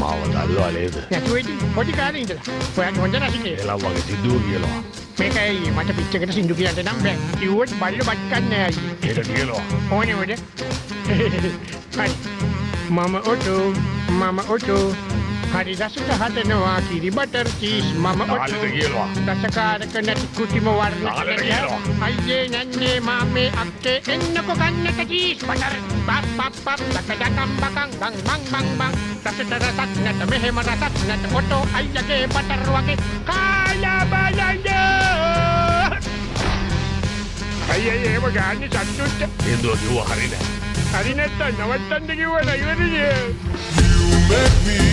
මාව දල්වා නේද? නැතුව ඉතින් පොඩි කාලේ ඉඳලා. ඔයාගේ හොඳ රසිකේ. එලා වගේ සිද්ධුව කියලා. මේකයි මට පිච්චකට සින්දු කියන්න නම් බෑ. කිව්වොත් බල්ල බත් කන්නේ අයියේ. ඒක කියලා. ඕනේ ඔඩ. හරි. මම ඔටෝ. හරි රසට හදනවා කිරි බටර් චීස් මම ඔටෝ. කියලා. රසකාරක නැති කුටිම වර්ණ. අයියේ නන්නේ මාමේ අක්කේ එන්නකො ගන්නට චීස් බටර්. පප් දකඩකම් බකම් බං බං බං බං. රසට රසක් නැත මෙහෙම රසක් නැත ඔටෝ අයියගේ බටර් වගේ කාලා බලන්න. අයියේ ඒව ගාන්නේ සතුටුට. එන්දෝ කිව්ව හරි නෑ. හරි නැත්තම් නවත්තන්න කිව්වද ඉවරනේ. You make me